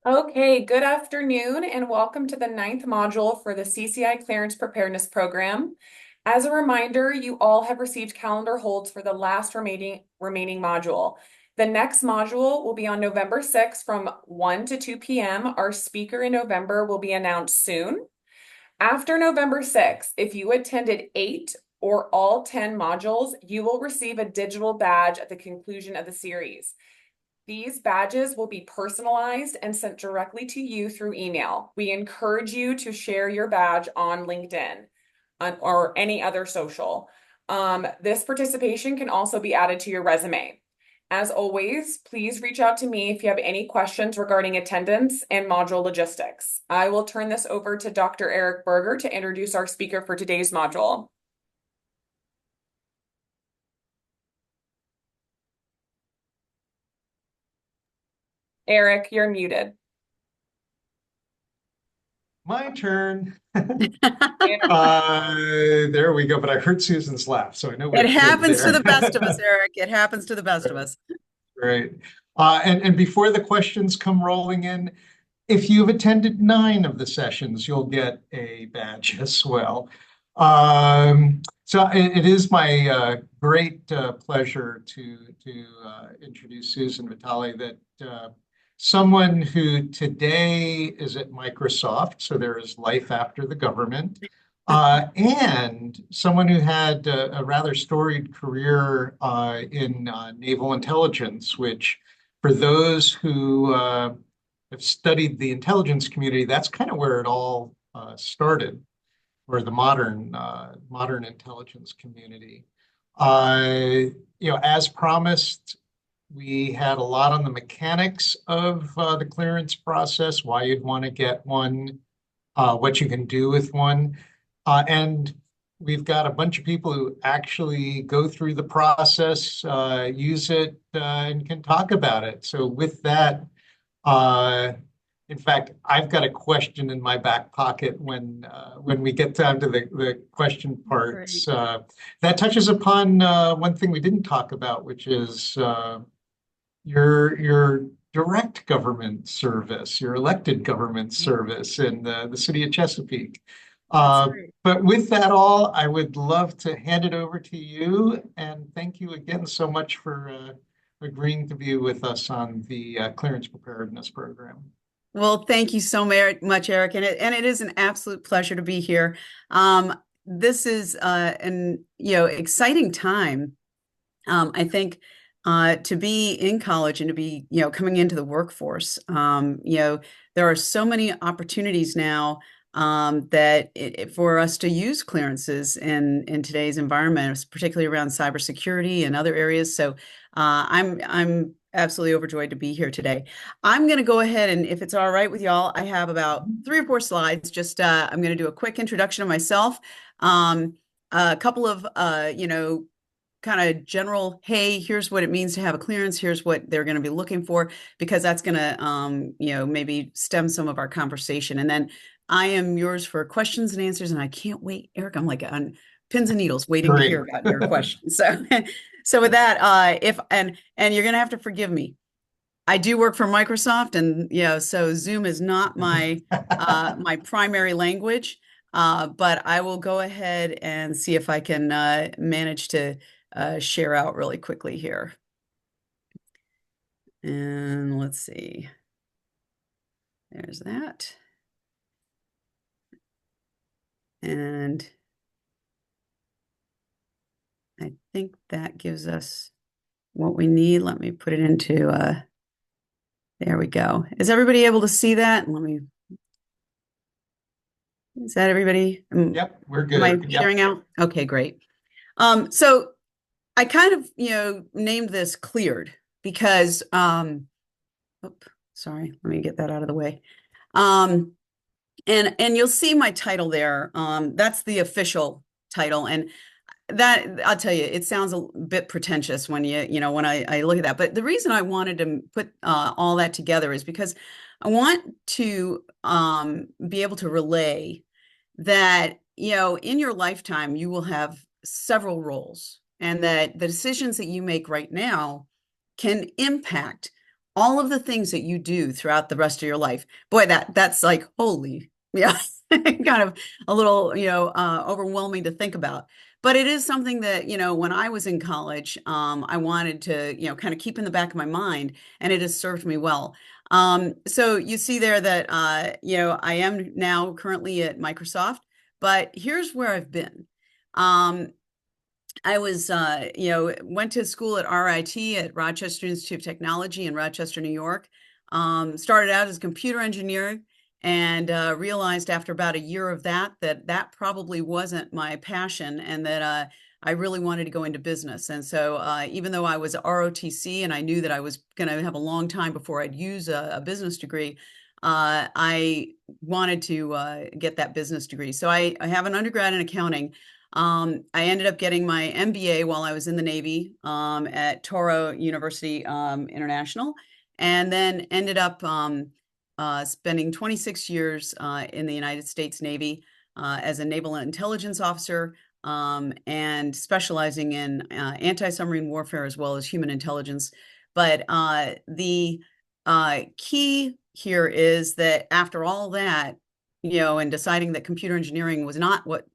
Okay, good afternoon and welcome to the ninth module for the CCI Clearance Preparedness Program. As a reminder, you all have received calendar holds for the last remaining module. The next module will be on November 6th from 1 to 2 p.m. Our speaker in November will be announced soon. After November 6th, if you attended 8 or all 10 modules, you will receive a digital badge at the conclusion of the series. These badges will be personalized and sent directly to you through email. We encourage you to share your badge on LinkedIn or any other social. This participation can also be added to your resume. As always, please reach out to me if you have any questions regarding attendance and module logistics. I will turn this over to Dr. Eric Berger to introduce our speaker for today's module. Eric, you're muted. My turn. There we go. But I heard Susan's laugh, so I know It we're good happens to there. the best of us, Eric. It happens to the best of us. Great. And before the questions come rolling in, if you've attended 9 of the sessions, you'll get a badge as well. So it is my great pleasure to introduce Susan Vitale, that someone who today is at Microsoft, so there is life after the government, and someone who had a rather storied career in naval intelligence, which for those who have studied the intelligence community, that's kind of where it all started, or the modern intelligence community. As promised, we had a lot on the mechanics of the clearance process, why you'd want to get one, what you can do with one. And we've got a bunch of people who actually go through the process, use it, and can talk about it. So with that, uh, in fact, I've got a question in my back pocket when we get down to the question parts. Great. That touches upon one thing we didn't talk about, which is your direct government service, your elected government service in the city of Chesapeake. That's great. But with that all, I would love to hand it over to you, and thank you again so much for agreeing to be with us on the clearance preparedness program. Well, thank you so much, Eric, and it is an absolute pleasure to be here. This is an exciting time. I think to be in college and to be coming into the workforce. There are so many opportunities now that for us to use clearances in today's environment, particularly around cybersecurity and other areas. So I'm absolutely overjoyed to be here today. I'm going to go ahead, and if it's all right with y'all, I have about 3 or 4 slides. Just I'm going to do a quick introduction of myself, a couple of kind of general, hey, here's what it means to have a clearance, here's what they're going to be looking for, because that's going to maybe stem some of our conversation. And then I am yours for questions and answers, and I can't wait, Eric. I'm like on pins and needles waiting to hear Great. about your questions. So with that, if and you're gonna have to forgive me. I do work for Microsoft, and so Zoom is not my my primary language, but I will go ahead and see if I can manage to share out really quickly here. And let's see. There's that. And I think that gives us what we need. Let me put it into, there we go. Is everybody able to see that? Is that everybody? Yep, we're Am I good. sharing Yep. out? Okay, great. So I kind of, named this cleared because, sorry, let me get that out of the way. And you'll see my title there. That's the official title. And that, I'll tell you, it sounds a bit pretentious when when I look at that. But the reason I wanted to put all that together is because I want to be able to relay that, in your lifetime, you will have several roles, and that the decisions that you make right now can impact all of the things that you do throughout the rest of your life. Boy, that's like, holy, yeah, kind of a little, overwhelming to think about. But it is something that, when I was in college, I wanted to, kind of keep in the back of my mind, and it has served me well. So you see there that, I am now currently at Microsoft, but here's where I've been. I was, went to school at RIT at Rochester Institute of Technology in Rochester, New York. Started out as a computer engineer and realized after about a year of that probably wasn't my passion, and that I really wanted to go into business. And so even though I was ROTC and I knew that I was going to have a long time before I'd use a business degree, I wanted to get that business degree. So I have an undergrad in accounting. I ended up getting my MBA while I was in the Navy at Toro University International, and then ended up spending 26 years in the United States Navy as a naval intelligence officer, and specializing in anti-submarine warfare as well as human intelligence. But the key here is that after all that, and deciding that computer engineering was not what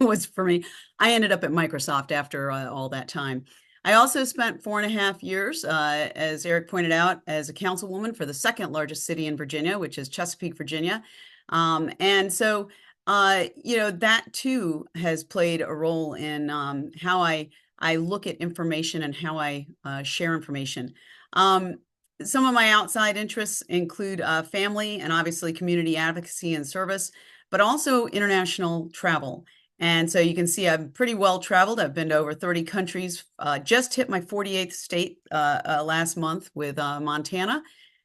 was for me, I ended up at Microsoft after all that time. I also spent 4.5 years, as Eric pointed out, as a councilwoman for the second largest city in Virginia, which is Chesapeake, Virginia. And so, that too has played a role in how I look at information and how I share information. Some of my outside interests include family and obviously community advocacy and service, but also international travel. And so you can see I'm pretty well traveled. I've been to over 30 countries, just hit my 48th state last month with Montana.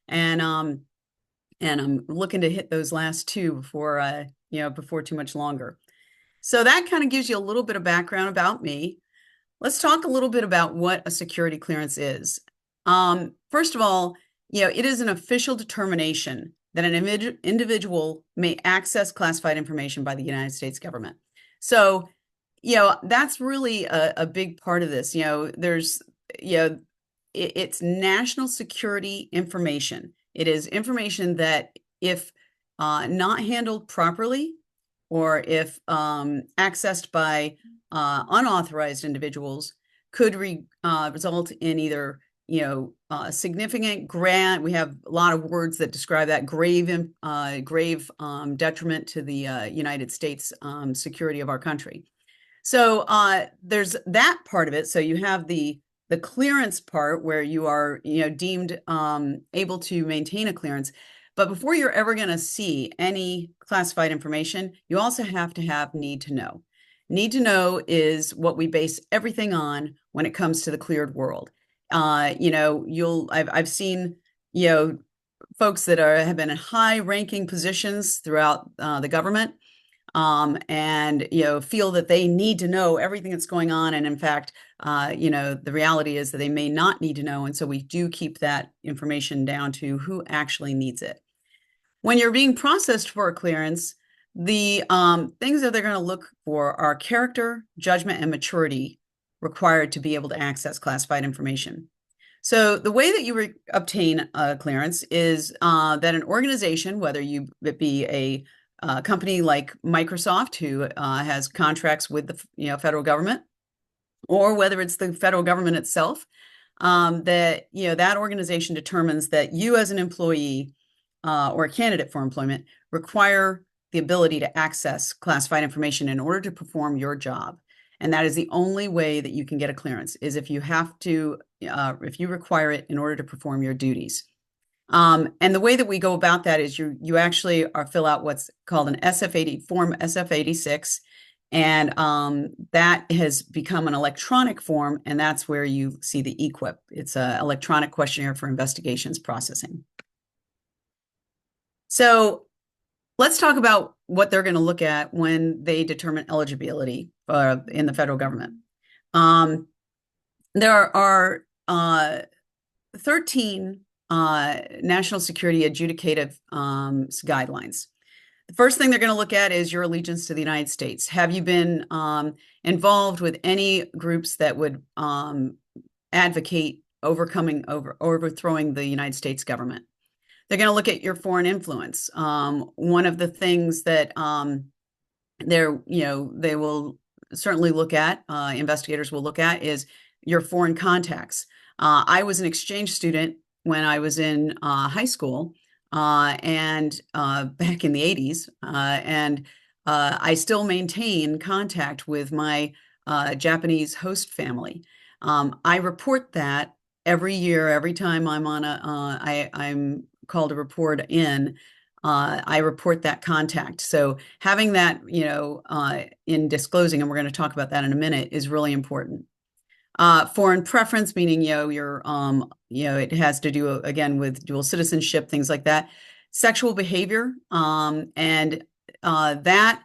And I'm looking to hit those last two before too much longer. So that kind of gives you a little bit of background about me. Let's talk a little bit about what a security clearance is. First of all, it is an official determination that an individual may access classified information by the United States government. So, that's really a big part of this. It's national security information. It is information that if not handled properly, or if accessed by unauthorized individuals, could result in either significant grant. We have a lot of words that describe that grave detriment to the United States security of our country. So there's that part of it. So you have the clearance part where you are deemed able to maintain a clearance. But before you're ever going to see any classified information, you also have to have need to know. Need to know is what we base everything on when it comes to the cleared world. I've seen, folks that have been in high-ranking positions throughout the government, and feel that they need to know everything that's going on. And in fact, the reality is that they may not need to know. And so we do keep that information down to who actually needs it. When you're being processed for a clearance, the things that they're going to look for are character, judgment, and maturity required to be able to access classified information. So the way that you obtain a clearance is that an organization, whether it be a company like Microsoft, who has contracts with the federal government, or whether it's the federal government itself, that organization determines that you as an employee or a candidate for employment require the ability to access classified information in order to perform your job. And that is the only way that you can get a clearance, is if you require it in order to perform your duties. And the way that we go about that is you actually fill out what's called an form SF-86, and that has become an electronic form, and that's where you see the EQUIP. It's an electronic questionnaire for investigations processing. So let's talk about what they're going to look at when they determine eligibility in the federal government. There are 13 national security adjudicative guidelines. The first thing they're going to look at is your allegiance to the United States. Have you been involved with any groups that would advocate overthrowing the United States government. They're going to look at your foreign influence. One of the things that they will certainly look at, investigators will look at, is your foreign contacts. I was an exchange student when I was in high school, and back in the 80s, and I still maintain contact with my Japanese host family. I report that every year, every time I'm on I'm called to report in. I report that contact. So having that, in disclosing, and we're going to talk about that in a minute, is really important. Foreign preference, meaning, it has to do again with dual citizenship, things like that. Sexual behavior, and that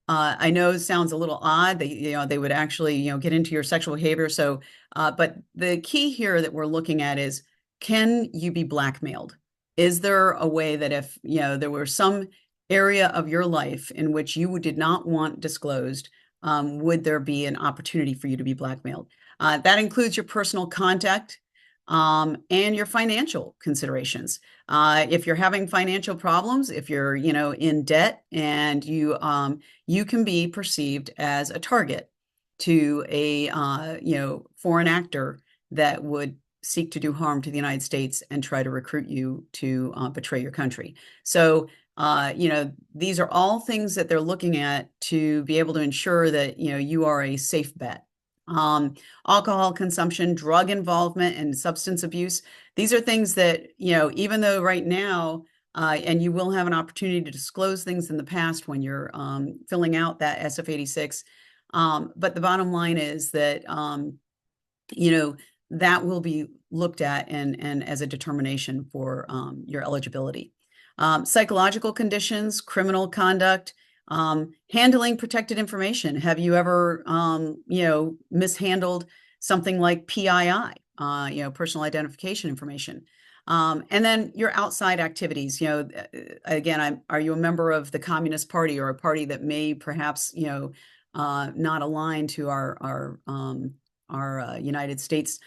I know sounds a little odd. They would actually, get into your sexual behavior. So, but the key here that we're looking at is, can you be blackmailed? Is there a way that if, there were some area of your life in which you did not want disclosed, would there be an opportunity for you to be blackmailed? That includes your personal contact, and your financial considerations. If you're having financial problems, if you're, in debt, and you can be perceived as a target to a, foreign actor that would seek to do harm to the United States and try to recruit you to betray your country. So, these are all things that they're looking at to be able to ensure that, you are a safe bet. Alcohol consumption, drug involvement, and substance abuse. These are things that, even though right now, and you will have an opportunity to disclose things in the past when you're filling out that SF-86. But the bottom line is that, that will be looked at and as a determination for your eligibility. Psychological conditions, criminal conduct, handling protected information. Have you ever, mishandled something like PII, personal identification information? And then your outside activities, again, are you a member of the Communist Party, or a party that may perhaps, not align to our United States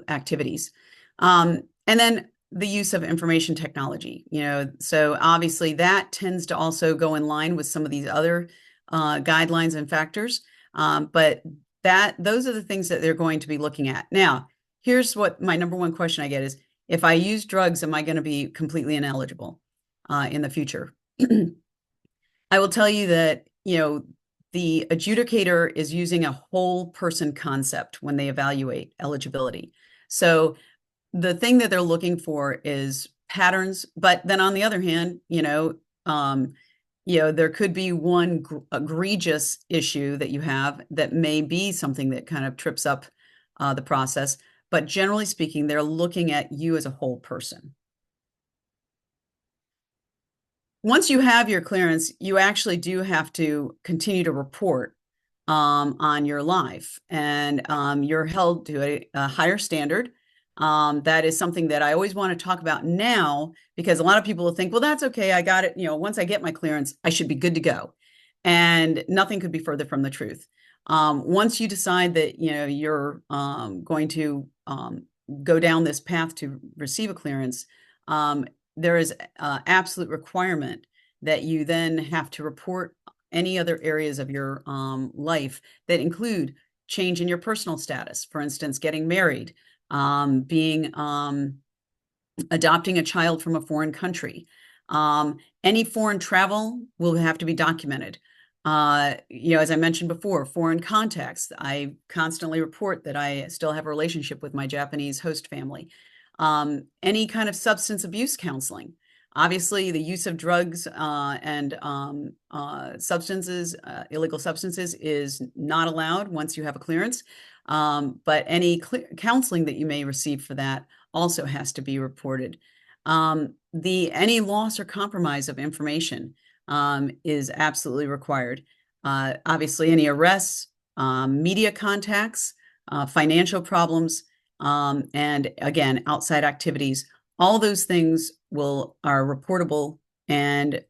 activities? And then the use of information technology, so obviously that tends to also go in line with some of these other guidelines and factors. But those are the things that they're going to be looking at. Now, here's what my number one question I get is, if I use drugs, am I going to be completely ineligible in the future? I will tell you that, the adjudicator is using a whole person concept when they evaluate eligibility. So the thing that they're looking for is patterns, but then on the other hand, there could be one egregious issue that you have that may be something that kind of trips up the process. But generally speaking, they're looking at you as a whole person. Once you have your clearance, you actually do have to continue to report on your life, and you're held to a higher standard. That is something that I always want to talk about now, because a lot of people will think, well, that's okay, I got it. Once I get my clearance, I should be good to go. And nothing could be further from the truth. Once you decide that, you're going to go down this path to receive a clearance, there is absolute requirement that you then have to report any other areas of your life that include change in your personal status. For instance, getting married, adopting a child from a foreign country. Any foreign travel will have to be documented. As I mentioned before, foreign contacts. I constantly report that I still have a relationship with my Japanese host family. Any kind of substance abuse counseling. Obviously, the use of drugs and substances, illegal substances, is not allowed once you have a clearance. But any counseling that you may receive for that also has to be reported. Any loss or compromise of information is absolutely required. Obviously, any arrests, media contacts, financial problems, and again, outside activities. All those things are reportable, and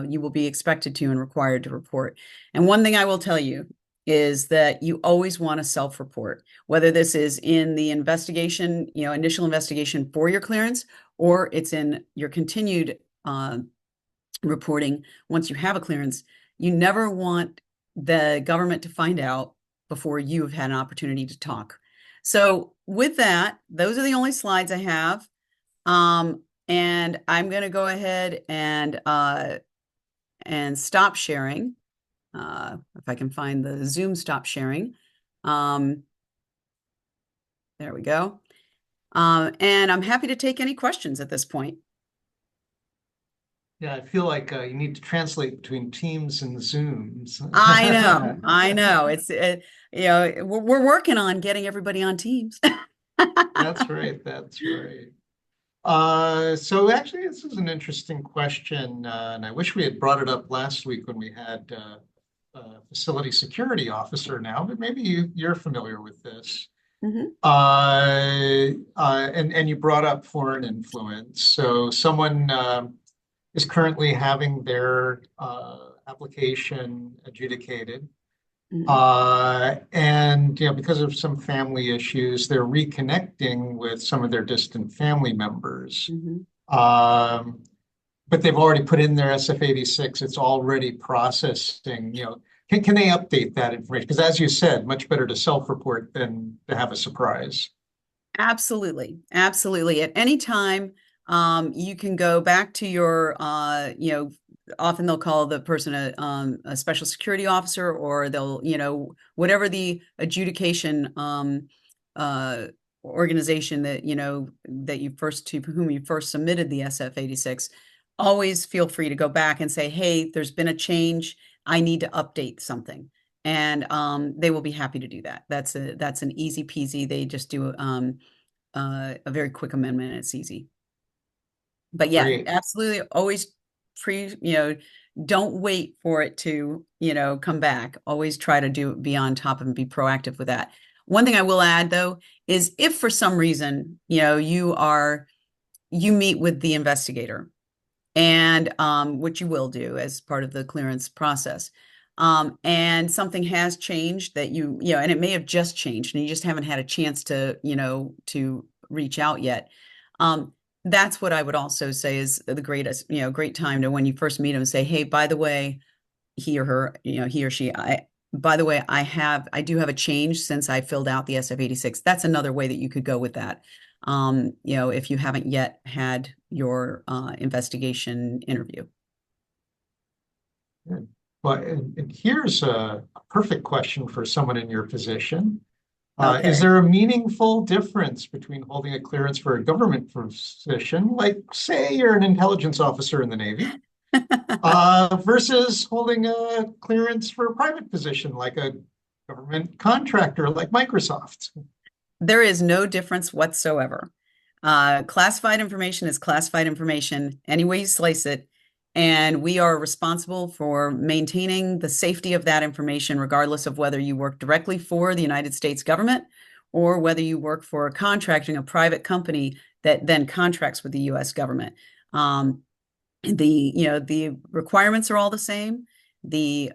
you will be expected to and required to report. And one thing I will tell you is that you always want to self-report, whether this is in the investigation, initial investigation for your clearance, or it's in your continued reporting once you have a clearance. You never want the government to find out before you've had an opportunity to talk. So with that, those are the only slides I have. And I'm going to go ahead and stop sharing. If I can find the Zoom stop sharing. There we go. And I'm happy to take any questions at this point. Yeah, I feel like you need to translate between Teams and Zooms. I know. It's we're working on getting everybody on Teams. That's right. That's right. So actually, this is an interesting question, and I wish we had brought it up last week when we had a facility security officer now, but maybe you're familiar with this. Mhm. And you brought up foreign influence. So someone is currently having their application adjudicated. Mhm. And because of some family issues, they're reconnecting with some of their distant family members. Mhm. Um, but they've already put in their SF-86. It's already processing. Can they update that information? Because as you said, much better to self-report than to have a surprise. Absolutely. Absolutely. At any time, you can go back to your, often they'll call the person a special security officer, or they'll, whatever the adjudication organization that, that to whom you first submitted the SF-86, always feel free to go back and say, hey, there's been a change. I need to update something. And they will be happy to do that. That's an easy peasy. They just do a very quick amendment, and it's easy. But yeah, Great. absolutely. Always don't wait for it to, come back. Always try to be on top of and be proactive with that. One thing I will add though is if for some reason, you meet with the investigator, and which you will do as part of the clearance process. And something has changed that and it may have just changed and you just haven't had a chance to reach out yet. That's what I would also say is the great time to, when you first meet them, say, hey, by the way, he or her, he or she, by the way, I do have a change since I filled out the SF-86. That's another way that you could go with that. If you haven't yet had your investigation interview. Good. Well, and here's a perfect question for someone in your position. Is Okay. there a meaningful difference between holding a clearance for a government position, like say you're an intelligence officer in the Navy, versus holding a clearance for a private position, like a government contractor like Microsoft? There is no difference whatsoever. Classified information is classified information, any way you slice it. And we are responsible for maintaining the safety of that information, regardless of whether you work directly for the United States government or whether you work for a private company that then contracts with the US government. The requirements are all the same. The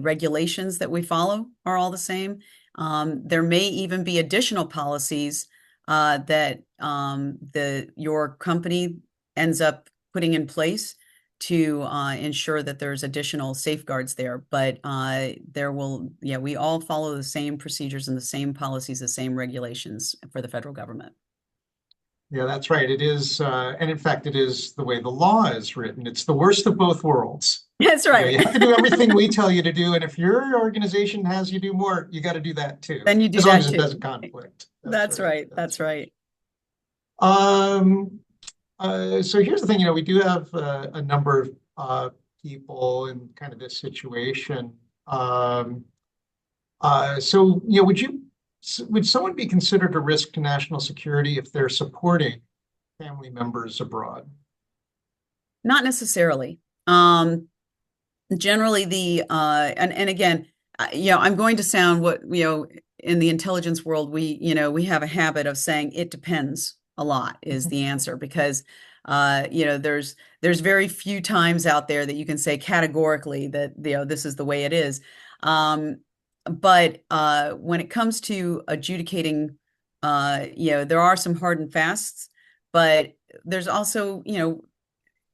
regulations that we follow are all the same. There may even be additional policies that your company ends up putting in place to ensure that there's additional safeguards there. But we all follow the same procedures and the same policies, the same regulations for the federal government. Yeah, that's right. It is, and in fact, it is the way the law is written. It's the worst of both worlds. That's right. You have to do everything we tell you to do, and if your organization has you do more, you got to do that too, Then you do as long that as it too. doesn't conflict. That's right. That's right. Um, so here's the thing, we do have a number of people in kind of this situation. Would someone be considered a risk to national security if they're supporting family members abroad? Not necessarily. Generally, and again, I'm going to sound what in the intelligence world, we have a habit of saying it depends a lot is the answer, because there's very few times out there that you can say categorically that this is the way it is. But when it comes to adjudicating, there are some hard and fasts, but there's also,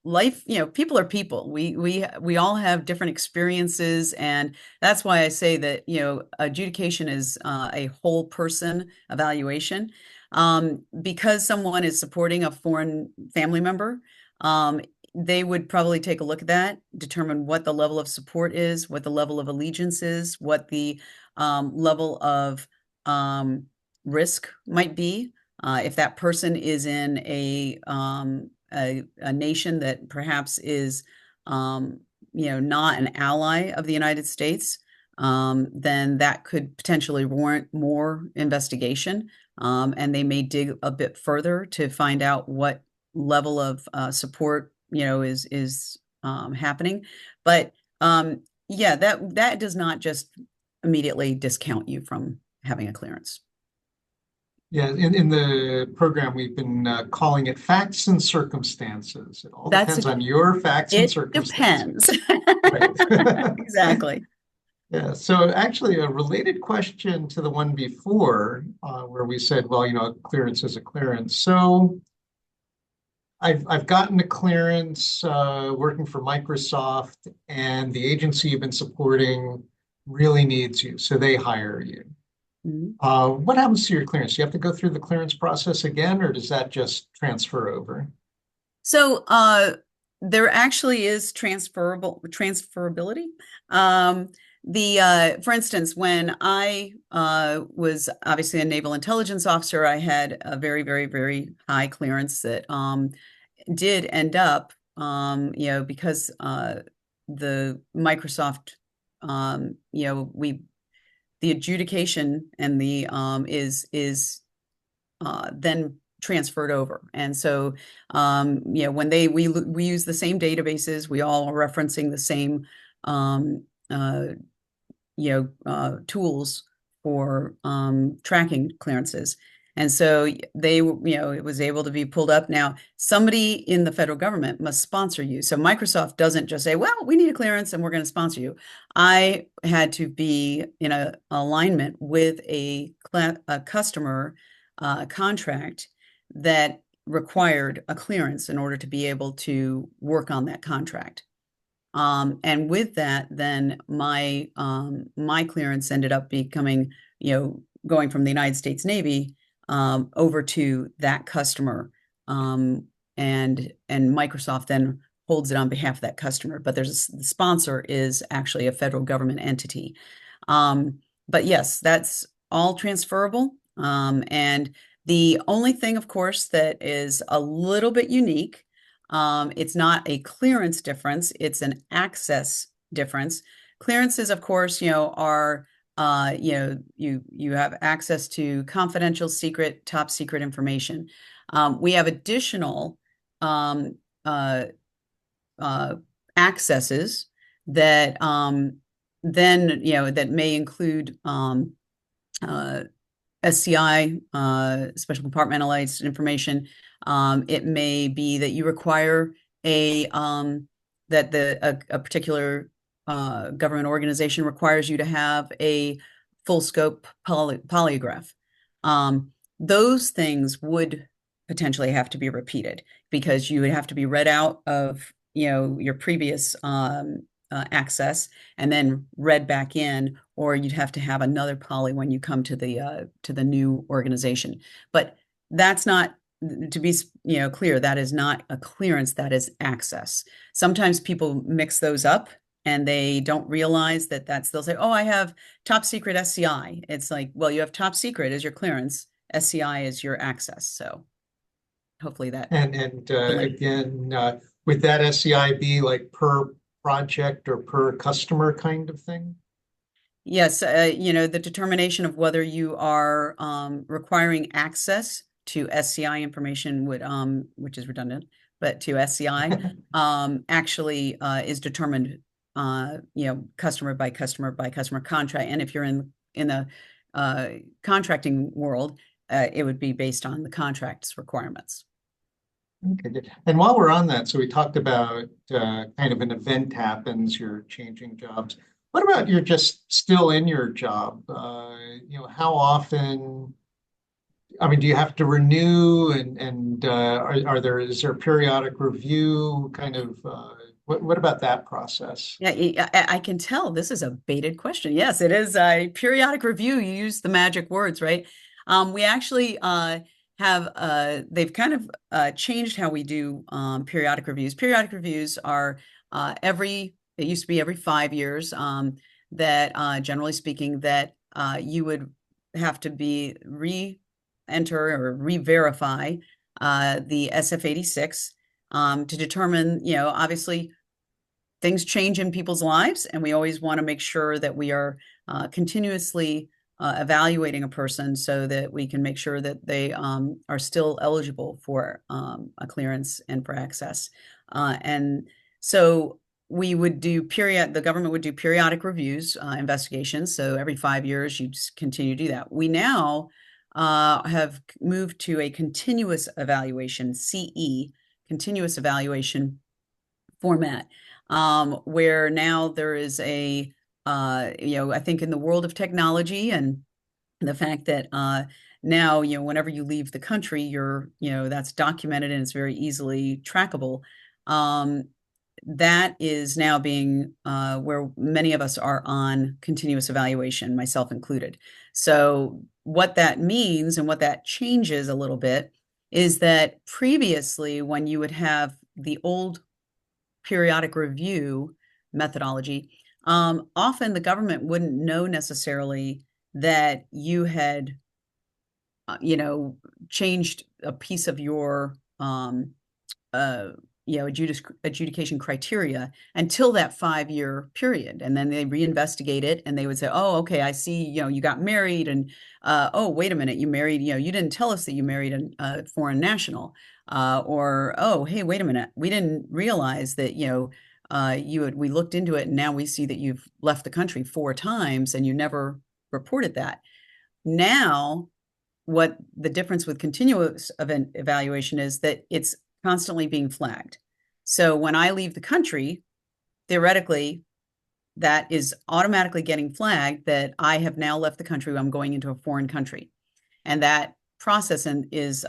life, people are people. We all have different experiences, and that's why I say that, adjudication is a whole person evaluation. Because someone is supporting a foreign family member, um, they would probably take a look at that, determine what the level of support is, what the level of allegiance is, what the level of risk might be. If that person is in a nation that perhaps is, not an ally of the United States, then that could potentially warrant more investigation. And they may dig a bit further to find out what level of support, is happening. But yeah, that does not just immediately discount you from having a clearance. Yeah, in the program, we've been calling it facts and circumstances. It all That's depends on your facts and It circumstances. depends. Right. Exactly. Yeah, so actually a related question to the one before, where we said, well, clearance is a clearance. So I've gotten a clearance working for Microsoft, and the agency you've been supporting really needs you, so they hire you. Mhm. What happens to your clearance? Do you have to go through the clearance process again, or does that just transfer over? So there actually is transferability. For instance, when I was obviously a naval intelligence officer, I had a very, very, very high clearance that did end up, because the Microsoft, we the adjudication and the is then transferred over. And so, when we use the same databases, we all are referencing the same, um, uh, tools for tracking clearances. And so it was able to be pulled up. Now, somebody in the federal government must sponsor you. So Microsoft doesn't just say, well, we need a clearance and we're going to sponsor you. I had to be in a alignment with a customer contract that required a clearance in order to be able to work on that contract. And with that, then my clearance ended up becoming, going from the United States Navy over to that customer. And Microsoft then holds it on behalf of that customer. But the sponsor is actually a federal government entity. But yes, that's all transferable. And the only thing, of course, that is a little bit unique, it's not a clearance difference, it's an access difference. Clearances, of course, are you have access to confidential, secret, top secret information. We have additional um, uh, accesses that then that may include uh, SCI, special compartmentalized information. It may be that you require a particular government organization requires you to have a full scope polygraph. Those things would potentially have to be repeated because you would have to be read out of your previous access and then read back in, or you'd have to have another poly when you come to the new organization. But that's not, to be clear, that is not a clearance, that is access. Sometimes people mix those up and they don't realize that they'll say, oh, I have top secret SCI. It's like, well, you have top secret as your clearance, SCI is your access. So hopefully that. And again, would that SCI be like per project or per customer kind of thing? Yes, the determination of whether you are requiring access to SCI information would, which is redundant, but to SCI, actually is determined, customer by customer by customer contract. And if you're in the contracting world, it would be based on the contract's requirements. Okay, good. And while we're on that, so we talked about kind of an event happens, you're changing jobs. What about you're just still in your job? How often? I mean, do you have to renew and is there periodic review kind of what about that process? Yeah, I can tell this is a baited question. Yes, it is a periodic review. You use the magic words, right? We actually have they've kind of changed how we do periodic reviews. Periodic reviews are it used to be every 5 years, that generally speaking, that you would have to be re-enter or re-verify the SF-86 to determine, obviously things change in people's lives, and we always want to make sure that we are continuously evaluating a person so that we can make sure that they are still eligible for a clearance and for access. And so the government would do periodic reviews, investigations. So every 5 years, you just continue to do that. We now have moved to a continuous evaluation, CE, continuous evaluation format, where now there is I think in the world of technology and the fact that now, whenever you leave the country, that's documented and it's very easily trackable. That is now being where many of us are on continuous evaluation, myself included. So what that means and what that changes a little bit is that previously, when you would have the old periodic review methodology, often the government wouldn't know necessarily that you had, changed a piece of your, adjudication criteria until that 5 year period. And then they reinvestigate it and they would say, oh, okay, I see, you got married and, oh, wait a minute, you married, you didn't tell us that you married a foreign national. Or, oh, hey, wait a minute, we didn't realize that, we looked into it and now we see that you've left the country 4 times and you never reported that. Now, what the difference with continuous event evaluation is that it's constantly being flagged. So when I leave the country, theoretically, that is automatically getting flagged that I have now left the country. I'm going into a foreign country, and that process is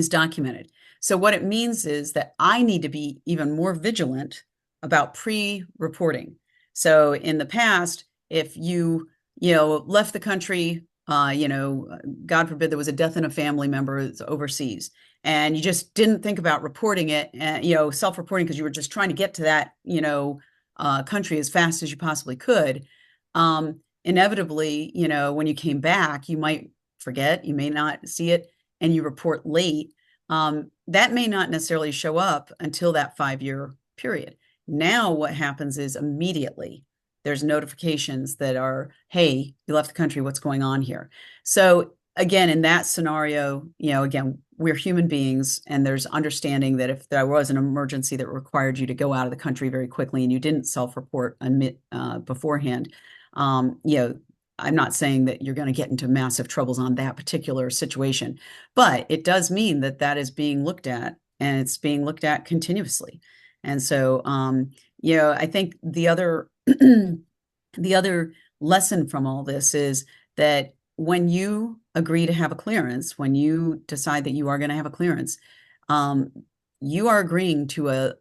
documented. So what it means is that I need to be even more vigilant about pre-reporting. So in the past, if you left the country, God forbid there was a death in a family member overseas, and you just didn't think about reporting it, self-reporting because you were just trying to get to that, country as fast as you possibly could. Inevitably, when you came back, you might forget, you may not see it, and you report late. That may not necessarily show up until that 5 year period. Now, what happens is immediately there's notifications that are, hey, you left the country, what's going on here? So again, in that scenario, again, we're human beings, and there's understanding that if there was an emergency that required you to go out of the country very quickly and you didn't self-report beforehand, I'm not saying that you're going to get into massive troubles on that particular situation, but it does mean that that is being looked at, and it's being looked at continuously. And so, I think the other the other lesson from all this is that when you agree to have a clearance, when you decide that you are going to have a clearance, you are agreeing to a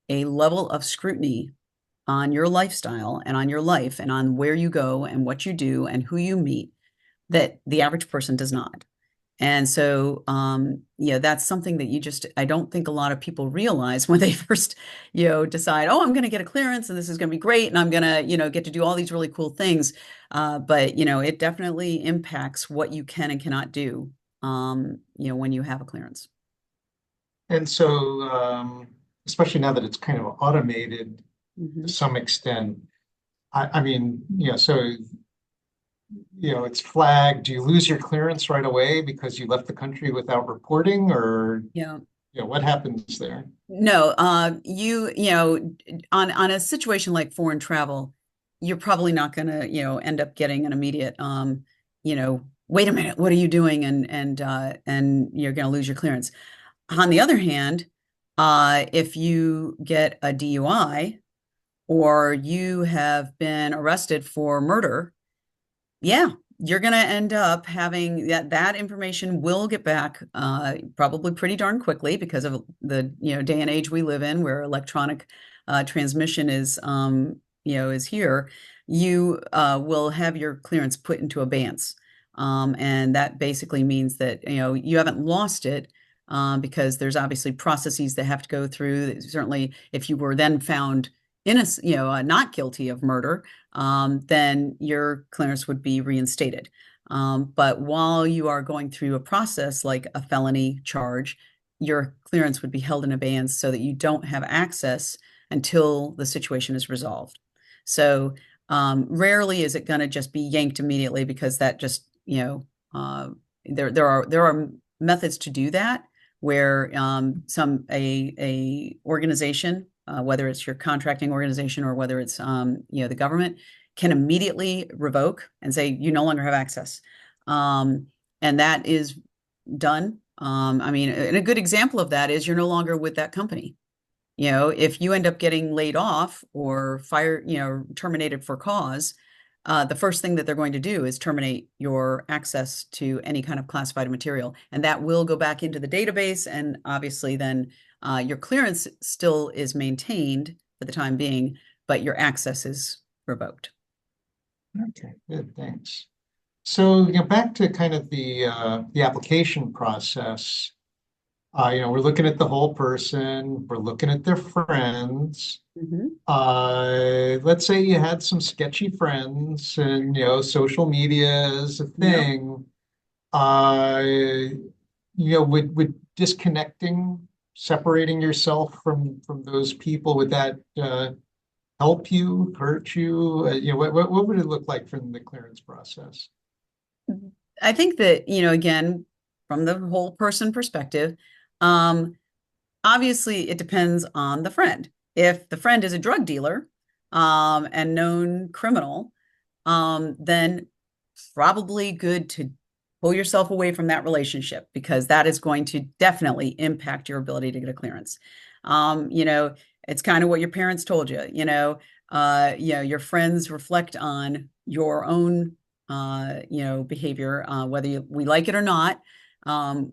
level of scrutiny on your lifestyle and on your life and on where you go and what you do and who you meet that the average person does not. And so, that's something that I don't think a lot of people realize when they first, decide, oh, I'm going to get a clearance and this is going to be great. And I'm going to, get to do all these really cool things. But, it definitely impacts what you can and cannot do, when you have a clearance. And so, especially now that it's kind of automated to some extent, I mean, so it's flagged. Do you lose your clearance right away because you left the country without reporting, or Yeah. what happens there? No, on a situation like foreign travel, you're probably not going to, end up getting an immediate, wait a minute, what are you doing? And you're going to lose your clearance. On the other hand, if you get a DUI, or you have been arrested for murder, yeah, you're going to end up having that information will get back probably pretty darn quickly because of the day and age we live in where electronic transmission is here. You will have your clearance put into abeyance. And that basically means that you haven't lost it because there's obviously processes that have to go through. Certainly, if you were then found innocent, not guilty of murder, then your clearance would be reinstated. But while you are going through a process like a felony charge, your clearance would be held in abeyance so that you don't have access until the situation is resolved. So rarely is it going to just be yanked immediately because that just, there are methods to do that where a organization, whether it's your contracting organization or whether it's the government, can immediately revoke and say you no longer have access, and that is done. I mean, and a good example of that is you're no longer with that company. If you end up getting laid off or fired, terminated for cause, the first thing that they're going to do is terminate your access to any kind of classified material. And that will go back into the database. And obviously then your clearance still is maintained for the time being, but your access is revoked. Okay, good, thanks. So, back to kind of the application process. We're looking at the whole person, we're looking at their friends. Let's say you had some sketchy friends and, social media is a thing. Would disconnecting, separating yourself from those people, would that help you, hurt you? What would it look like from the clearance process? I think that, again, from the whole person perspective, obviously it depends on the friend. If the friend is a drug dealer, and known criminal, then probably good to pull yourself away from that relationship because that is going to definitely impact your ability to get a clearance. It's kind of what your parents told you, your friends reflect on your own, behavior, whether we like it or not.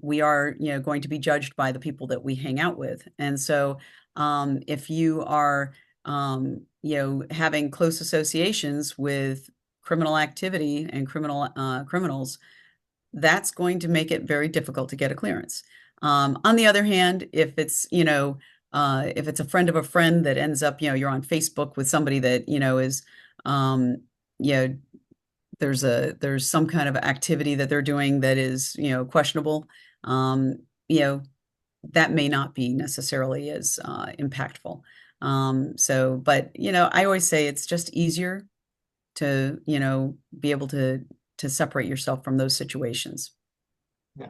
We are, going to be judged by the people that we hang out with. And so if you are, having close associations with criminal activity and criminals, that's going to make it very difficult to get a clearance. On the other hand, if it's a friend of a friend that ends up, you're on Facebook with somebody that, is, there's some kind of activity that they're doing that is, questionable, that may not be necessarily as impactful. But I always say it's just easier to, be able to separate yourself from those situations. Yeah.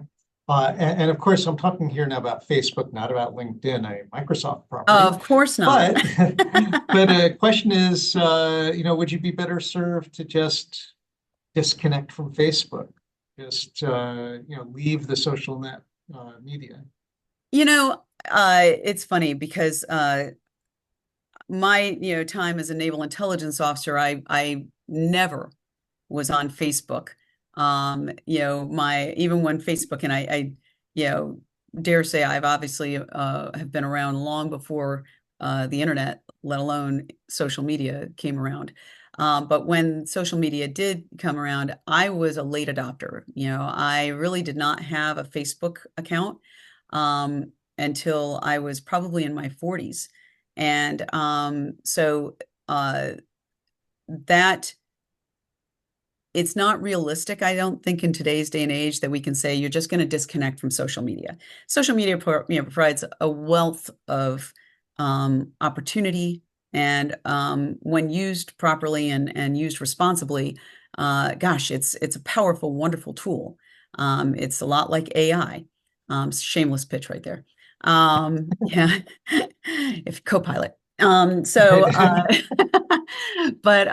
And of course, I'm talking here now about Facebook, not about LinkedIn, a Microsoft property. Of course not. But the question is, would you be better served to just disconnect from Facebook? Just, leave the social net media? It's funny because my time as a naval intelligence officer, I never was on Facebook. Even when Facebook, and I dare say I've obviously have been around long before the internet, let alone social media came around. But when social media did come around, I was a late adopter. I really did not have a Facebook account until I was probably in my 40s. And so that it's not realistic, I don't think, in today's day and age that we can say you're just going to disconnect from social media. Social media provides a wealth of opportunity, and when used properly and used responsibly, gosh, it's a powerful, wonderful tool. It's a lot like AI. Shameless pitch right there. Yeah, if Copilot. But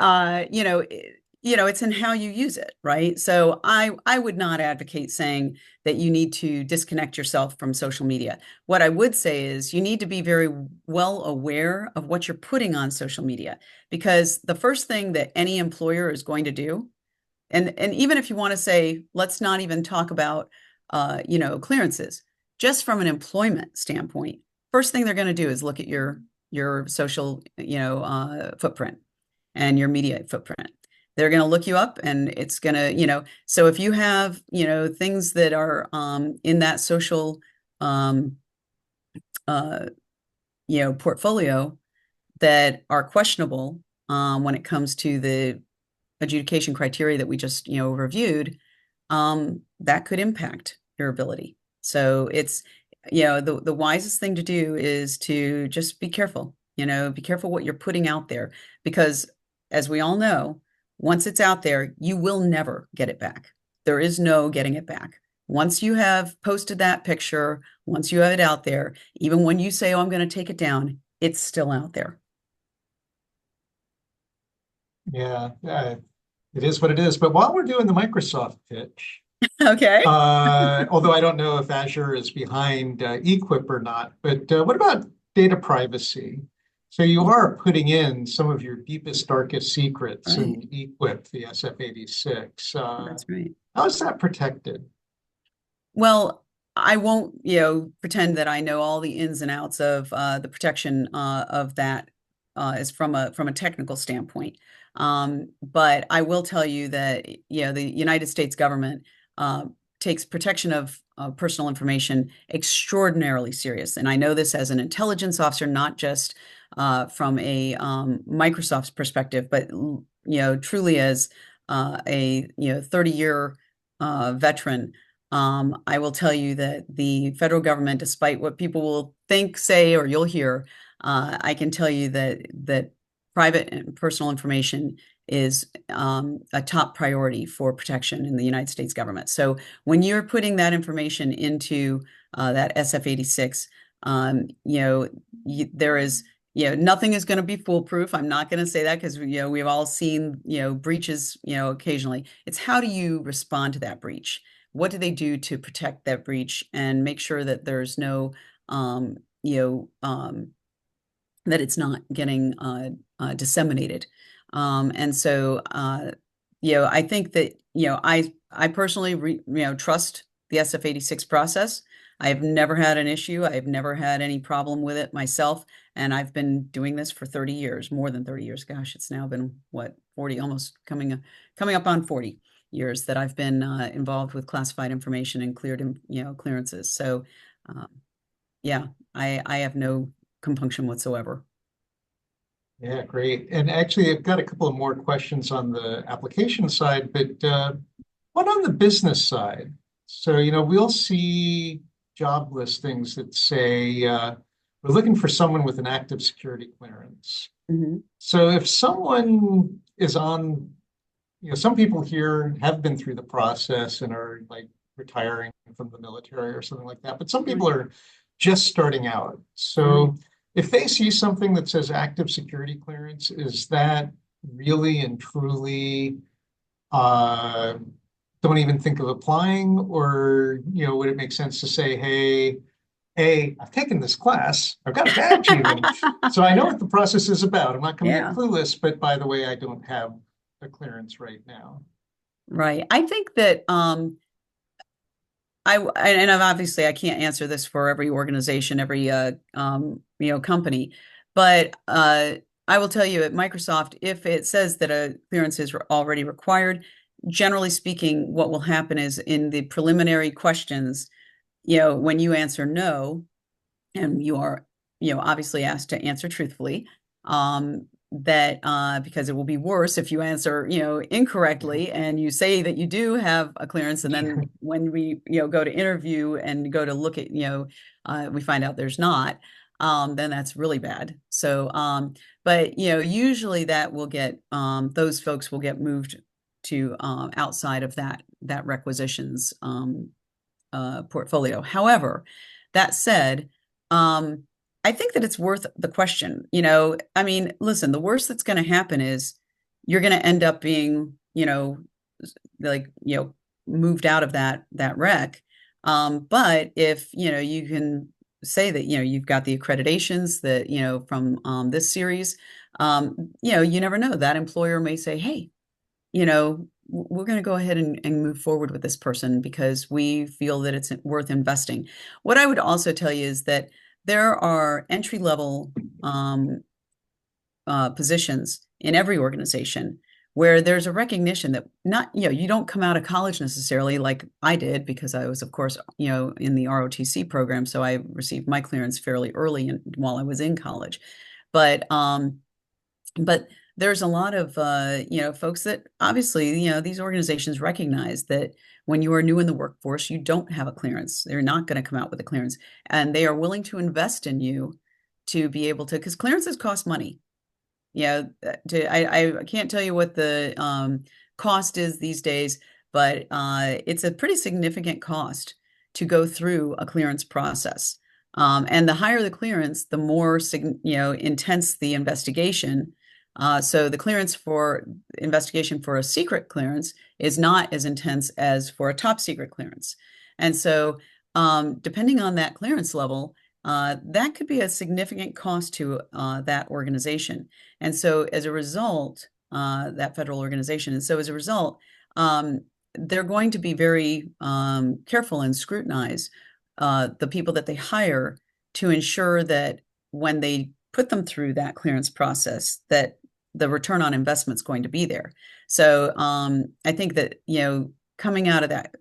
it's in how you use it, right? So I would not advocate saying that you need to disconnect yourself from social media. What I would say is you need to be very well aware of what you're putting on social media, because the first thing that any employer is going to do, and even if you want to say, let's not even talk about clearances, just from an employment standpoint, first thing they're going to do is look at your social, footprint and your media footprint. They're going to look you up, and it's going to, so if you have, things that are in that social, um, uh, portfolio that are questionable when it comes to the adjudication criteria that we just, reviewed, that could impact your ability. So it's, the wisest thing to do is to just be careful, be careful what you're putting out there, because as we all know, once it's out there, you will never get it back. There is no getting it back. Once you have posted that picture, once you have it out there, even when you say, oh, I'm going to take it down, it's still out there. Yeah, it is what it is. But while we're doing the Microsoft pitch, Okay. although I don't know if Azure is behind eQuip or not, but what about data privacy? So you are putting in some of your deepest, darkest secrets in Right. eQuip, the SF-86. That's right. How is that protected? Well, I won't, pretend that I know all the ins and outs of the protection of that is from a technical standpoint. But I will tell you that, the United States government uh, takes protection of personal information extraordinarily serious. And I know this as an intelligence officer, not just from a Microsoft's perspective, but truly as a 30-year veteran. I will tell you that the federal government, despite what people will think, say, or you'll hear, I can tell you that private and personal information is a top priority for protection in the United States government. So when you're putting that information into that SF-86, there is, nothing is going to be foolproof. I'm not going to say that because, we've all seen, breaches, occasionally. It's how do you respond to that breach? What do they do to protect that breach and make sure that there's no, um, that it's not getting disseminated? And so, I think that, I personally, trust the SF-86 process. I've never had an issue. I've never had any problem with it myself. And I've been doing this for 30 years, more than 30 years. Gosh, it's now been what, 40, almost coming up on 40 years that I've been involved with classified information and cleared, clearances. So, um, yeah, I have no compunction whatsoever. Yeah, great. And actually, I've got a couple of more questions on the application side, but what on the business side? So, we'll see job listings that say we're looking for someone with an active security clearance. Mhm. So if someone is on, some people here have been through the process and are like retiring from the military or something like that, but some people Right, are just starting out. right. So if they see something that says active security clearance, is that really and truly uh, don't even think of applying, or would it make sense to say, hey, I've taken this class, I've got a badge even, so I know what the process is about. I'm not coming in Yeah, clueless, but by the way, I don't have a clearance right now. right. I think that obviously I can't answer this for every organization, every company, but I will tell you at Microsoft, if it says that a clearance is already required, generally speaking, what will happen is in the preliminary questions, when you answer no, and you are, obviously asked to answer truthfully, that because it will be worse if you answer, incorrectly and you say that you do have a clearance, and then when we, go to interview and go to look at, we find out there's not, then that's really bad. So, but usually that will get those folks will get moved to outside of that requisitions portfolio. However, that said, I think that it's worth the question. I mean, listen, the worst that's going to happen is you're going to end up being you know, like, moved out of that wreck. But if, you can say that, you've got the accreditations that, from this series, you never know. That employer may say, hey, we're going to go ahead and move forward with this person because we feel that it's worth investing. What I would also tell you is that there are entry level positions in every organization where there's a recognition that not, you don't come out of college necessarily like I did because I was, of course, in the ROTC program. So I received my clearance fairly early while I was in college. But there's a lot of folks that obviously, these organizations recognize that when you are new in the workforce, you don't have a clearance. They're not going to come out with a clearance, and they are willing to invest in you to be able to, because clearances cost money. Yeah, I can't tell you what the cost is these days, but it's a pretty significant cost to go through a clearance process. And the higher the clearance, the more intense the investigation. So the clearance for investigation for a secret clearance is not as intense as for a top secret clearance. And so depending on that clearance level, that could be a significant cost to that organization. And so as a result, that federal organization, and so as a result, they're going to be very careful and scrutinize the people that they hire to ensure that when they put them through that clearance process, that the return on investment is going to be there. So I think that, coming out of that,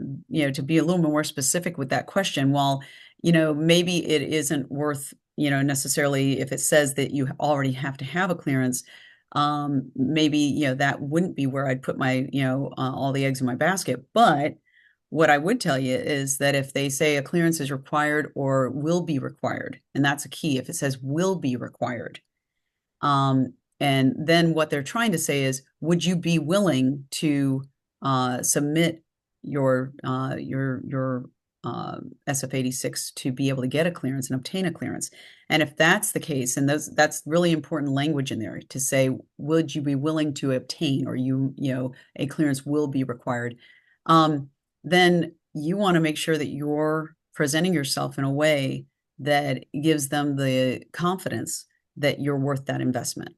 to be a little more specific with that question, while, maybe it isn't worth, necessarily if it says that you already have to have a clearance, maybe, that wouldn't be where I'd put my, all the eggs in my basket. But what I would tell you is that if they say a clearance is required or will be required, and that's a key, if it says will be required, and then what they're trying to say is, would you be willing to submit your SF-86 to be able to get a clearance and obtain a clearance? And if that's the case, and that's really important language in there to say, would you be willing to obtain, or a clearance will be required? Then you want to make sure that you're presenting yourself in a way that gives them the confidence that you're worth that investment.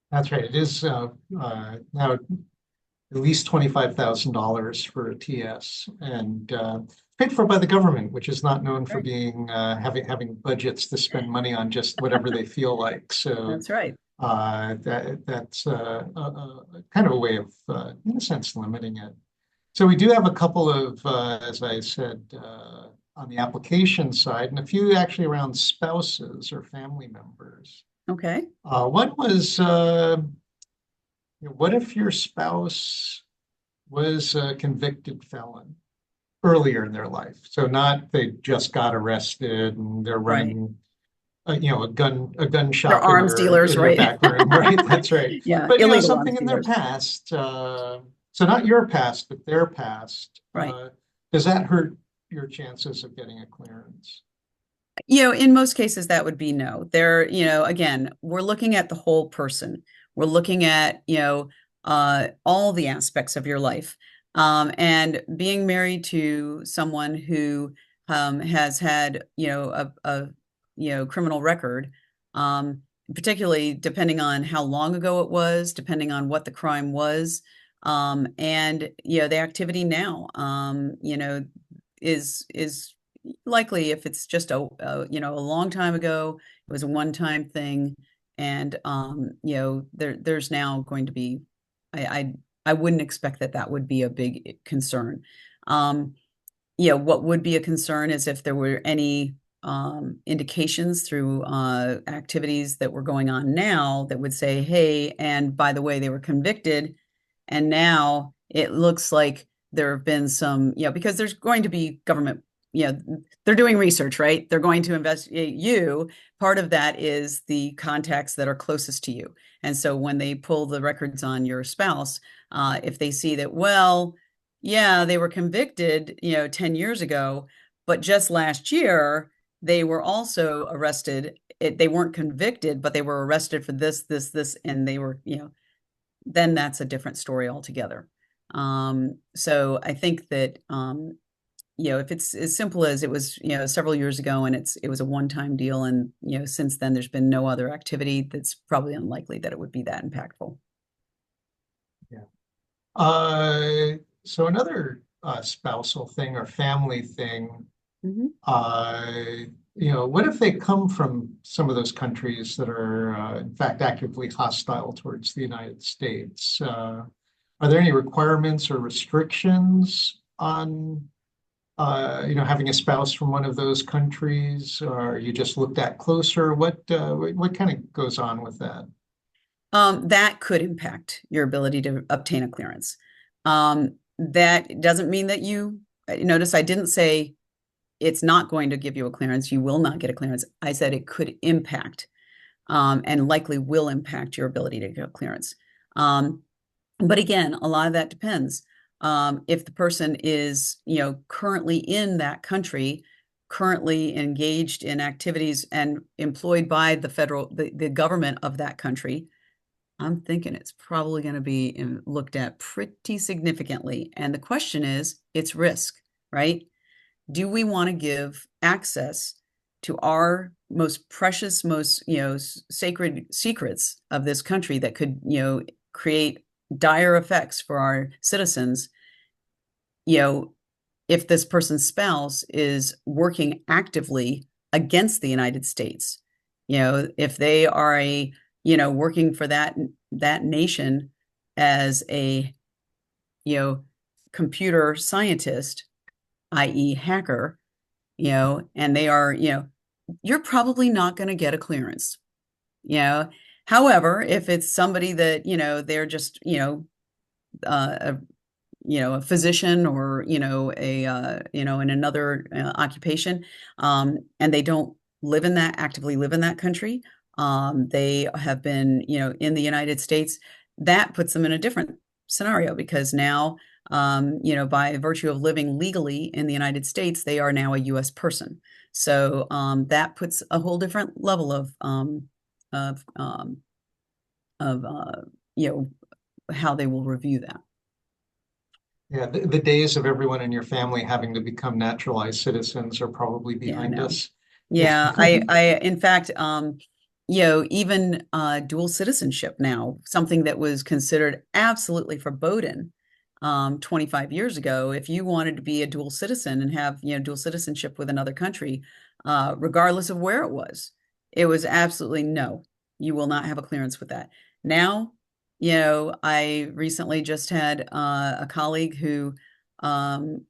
That's right. It is now at least $25,000 for a TS, and paid for by the government, which is not known for Right. being having budgets to spend money on just whatever they feel like. So That's right. that's kind of a way of, in a sense, limiting it. So we do have a couple of, as I said, on the application side, and a few actually around spouses or family members. Okay. One was, what if your spouse was a convicted felon earlier in their life? So not they just got arrested and they're Right. running, a gun They're shop arms dealers, in their right? back room, right? That's right. Yeah, But illegal something arms in their dealers. past. So not your past, but their past. Right. Does that hurt your chances of getting a clearance? In most cases, that would be no. There, again, we're looking at the whole person. We're looking at, all the aspects of your life. And being married to someone who has had, criminal record, particularly depending on how long ago it was, depending on what the crime was, and, the activity now, is likely, if it's just a long time ago, it was a one-time thing, and there's now going to be, I wouldn't expect that would be a big concern. What would be a concern is if there were any indications through activities that were going on now that would say, hey, and by the way, they were convicted, and now it looks like there have been some, because there's going to be government, they're doing research, right? They're going to investigate you. Part of that is the contacts that are closest to you. And so when they pull the records on your spouse, if they see that, well, yeah, they were convicted, 10 years ago, but just last year, they were also arrested. They weren't convicted, but they were arrested for this, and they were, then that's a different story altogether. So I think that if it's as simple as it was, several years ago and it was a one-time deal, and since then there's been no other activity, that's probably unlikely that it would be that impactful. Yeah. So another spousal thing or family thing, Mhm. what if they come from some of those countries that are, in fact, actively hostile towards the United States? Are there any requirements or restrictions on, having a spouse from one of those countries, or are you just looked at closer? What kind of goes on with that? That could impact your ability to obtain a clearance. That doesn't mean that notice I didn't say it's not going to give you a clearance. You will not get a clearance. I said it could impact, and likely will impact your ability to get a clearance. But again, a lot of that depends. If the person is, currently in that country, currently engaged in activities and employed by the government of that country, I'm thinking it's probably going to be looked at pretty significantly. And the question is, it's risk, right? Do we want to give access to our most precious, most, sacred secrets of this country that could, create dire effects for our citizens, you know, if this person's spouse is working actively against the United States, if they are working for that nation as a, you know, computer scientist, i.e. hacker, and they are, you're probably not going to get a clearance, you know. However, if it's somebody that, they're just, a a physician, or in another occupation, and they don't actively live in that country, they have been in the United States, that puts them in a different scenario, because now by virtue of living legally in the United States, they are now a U.S. person. So that puts a whole different level of um, of how they will review that. Yeah, the days of everyone in your family having to become naturalized citizens are probably Yeah, I behind know. us. Yeah. Yeah, in fact, even dual citizenship now, something that was considered absolutely verboten 25 years ago. If you wanted to be a dual citizen and have, dual citizenship with another country, regardless of where it was absolutely no, you will not have a clearance with that. Now, I recently just had a colleague who, has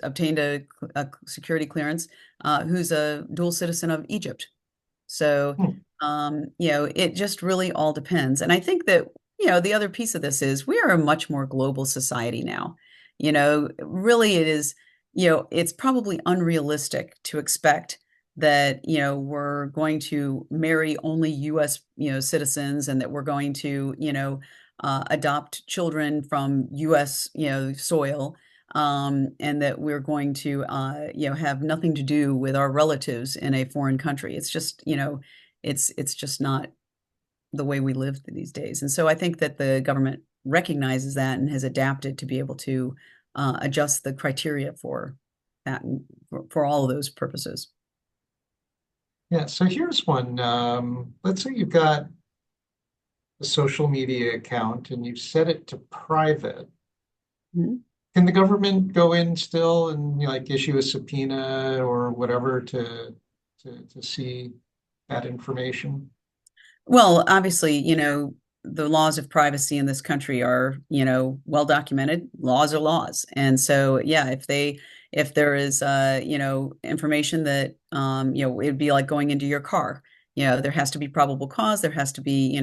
obtained a security clearance, who's a dual citizen of Egypt. So, Hmm. it just really all depends. And I think that, the other piece of this is we are a much more global society now. Really it is, it's probably unrealistic to expect that, we're going to marry only US, citizens, and that we're going to, adopt children from US, soil, and that we're going to, have nothing to do with our relatives in a foreign country. It's just, it's just not the way we live these days. And so I think that the government recognizes that and has adapted to be able to adjust the criteria for that, and for all of those purposes. Yeah, so here's one. Let's say you've got a social media account and you've set it to private. Mhm. Can the government go in still and like issue a subpoena or whatever to see that information? Well, obviously, the laws of privacy in this country are, well documented. Laws are laws. And so, yeah, if there is, information that, it'd be like going into your car. There has to be probable cause. There has to be,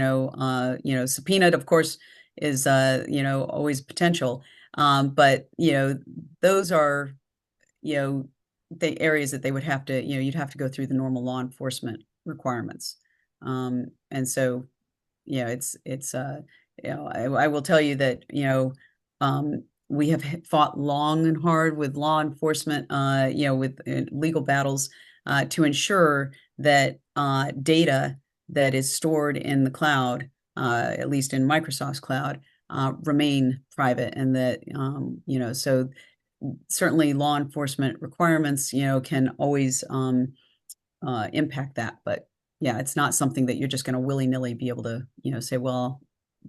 subpoenaed, of course, is, always potential. But, those are, you know, the areas that they would have to, you'd have to go through the normal law enforcement requirements. And so, I will tell you that, we have fought long and hard with law enforcement, with legal battles, to ensure that data that is stored in the cloud at least in Microsoft's cloud, remain private, and that so certainly law enforcement requirements can always impact that. But yeah, it's not something that you're just going to willy-nilly be able to say, well,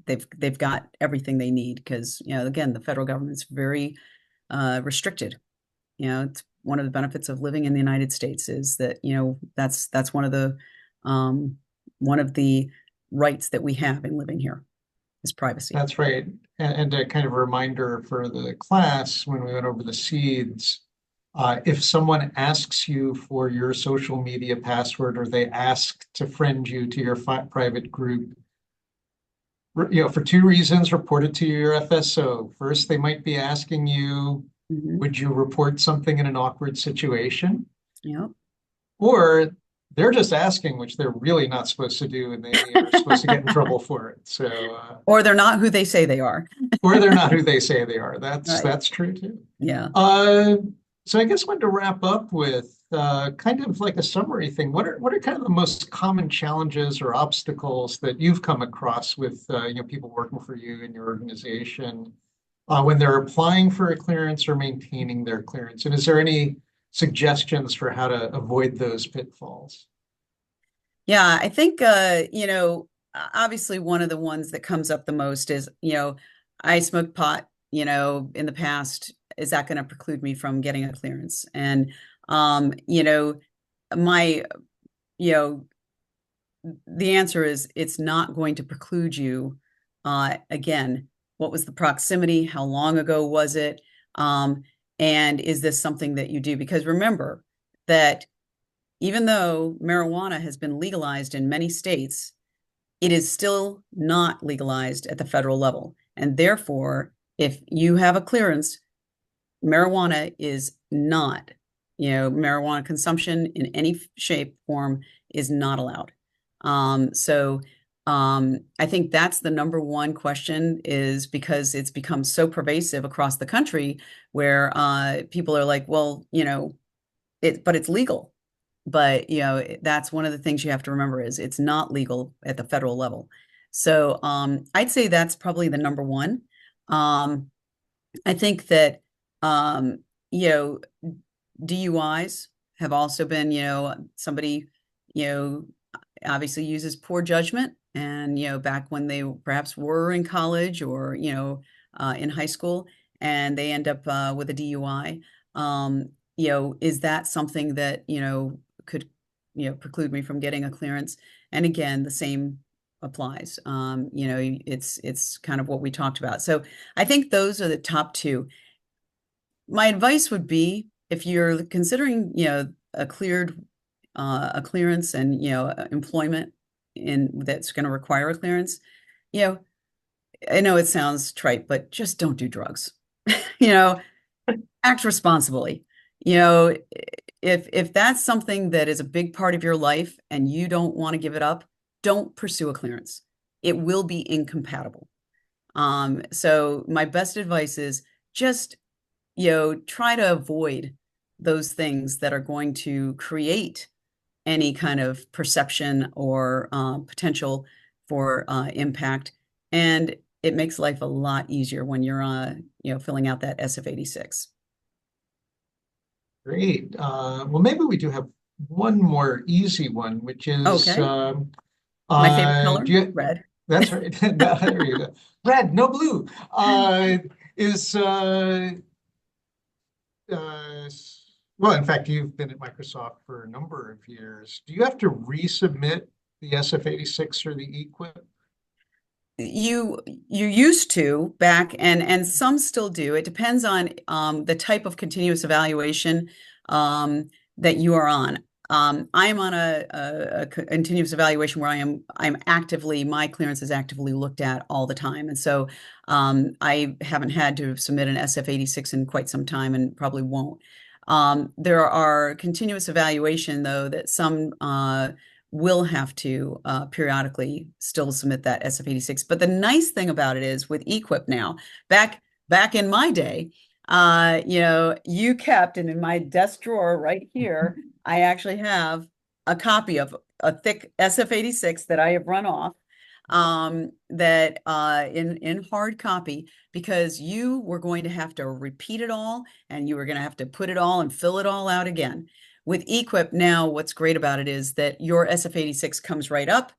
they've got everything they need, because again, the federal government's very restricted. It's one of the benefits of living in the United States is that that's one of the rights that we have in living here is privacy. That's right. And a kind of reminder for the class when we went over the seeds, if someone asks you for your social media password or they ask to friend you to your private group, for two reasons, report it to your FSO. First, they might be asking you, would you report something in an awkward situation? Yep. Or they're just asking, which they're really not supposed to do, and they are supposed to get in trouble for it. So, or they're not who they say they are. Or they're not who they say they are. That's Right. That's true too. Yeah. So I guess I wanted to wrap up with kind of like a summary thing. What are kind of the most common challenges or obstacles that you've come across with people working for you in your organization when they're applying for a clearance or maintaining their clearance? And is there any suggestions for how to avoid those pitfalls? Yeah, I think obviously one of the ones that comes up the most is, I smoked pot, in the past. Is that going to preclude me from getting a clearance? And my the answer is it's not going to preclude you. Again, what was the proximity? How long ago was it? And is this something that you do? Because remember that even though marijuana has been legalized in many states, it is still not legalized at the federal level. And therefore, if you have a clearance, marijuana is not, marijuana consumption in any shape, form is not allowed. I think that's the number one question, is because it's become so pervasive across the country where people are like, well, but it's legal. But, that's one of the things you have to remember is it's not legal at the federal level. So I'd say that's probably the number one. I think that, DUIs have also been, somebody, obviously uses poor judgment. And, back when they perhaps were in college or, in high school, and they end up with a DUI, is that something that, could, preclude me from getting a clearance? And again, the same applies. It's kind of what we talked about. So I think those are the top two. My advice would be, if you're considering, a clearance and, employment that's going to require a clearance, I know it sounds trite, but just don't do drugs. Act responsibly. If that's something that is a big part of your life and you don't want to give it up, don't pursue a clearance. It will be incompatible. So my best advice is just, try to avoid those things that are going to create any kind of perception or potential for impact. And it makes life a lot easier when you're, filling out that SF-86. Great. Well, maybe we do have one more easy one, which is Okay. My favorite color, red. That's right. There you go. Red, no blue. Is well, in fact, you've been at Microsoft for a number of years. Do you have to resubmit the SF-86 or the EQIP? You used to back, and some still do. It depends on the type of continuous evaluation that you are on. I am on a continuous evaluation where I'm actively, my clearance is actively looked at all the time. And so I haven't had to submit an SF-86 in quite some time and probably won't. There are continuous evaluation, though, that some will have to periodically still submit that SF-86. But the nice thing about it is with EQIP now, back in my day, you kept, and in my desk drawer right here, I actually have a copy of a thick SF-86 that I have run off. that in hard copy, because you were going to have to repeat it all, and you were going to have to put it all and fill it all out again. With eQuip now, what's great about it is that your SF86 comes right up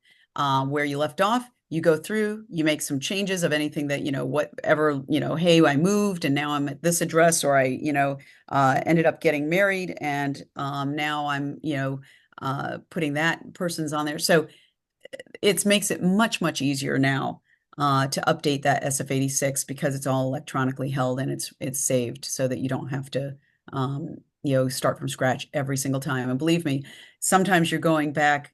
where you left off. You go through, you make some changes of anything that, whatever, hey, I moved and now I'm at this address, or I, ended up getting married and now I'm, putting that person's on there. So it makes it much, much easier now to update that SF86 because it's all electronically held and it's saved so that you don't have to start from scratch every single time. And believe me, sometimes you're going back,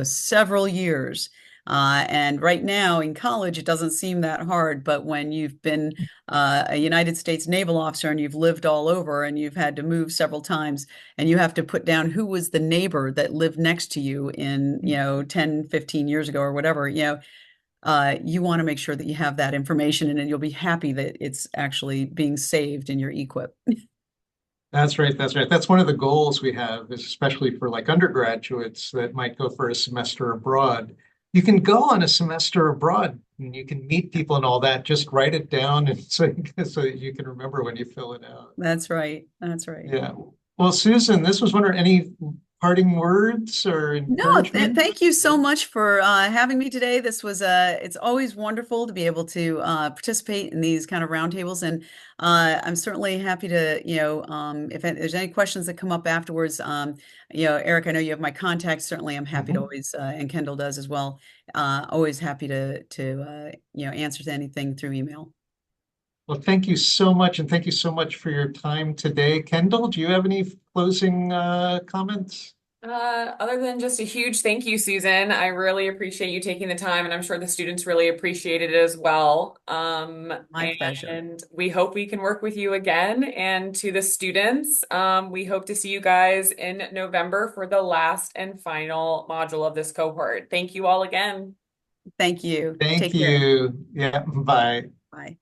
several years. And right now in college, it doesn't seem that hard, but when you've been a United States naval officer and you've lived all over and you've had to move several times, and you have to put down who was the neighbor that lived next to you in, 10, 15 years ago or whatever, you want to make sure that you have that information, and then you'll be happy that it's actually being saved in your eQuip. That's right. That's right. That's one of the goals we have, is especially for like undergraduates that might go for a semester abroad. You can go on a semester abroad and you can meet people and all that. Just write it down and so that you can remember when you fill it out. That's right. That's right. Yeah. Well, Susan, this was wondering, any parting words or No, encouragement? thank you so much for having me today. This was it's always wonderful to be able to participate in these kind of roundtables, and I'm certainly happy to, if there's any questions that come up afterwards, Eric, I know you have my contact. Certainly, I'm happy to Mhm. always, and Kendall does as well. Always happy to answer to anything through email. Well, thank you so much, and thank you so much for your time today. Kendall, do you have any closing comments? Other than just a huge thank you, Susan. I really appreciate you taking the time, and I'm sure the students really appreciate it as well. My pleasure. And we hope we can work with you again. And to the students, we hope to see you guys in November for the last and final module of this cohort. Thank you all again. Thank you. Thank Take care. you. Yeah, bye. Bye.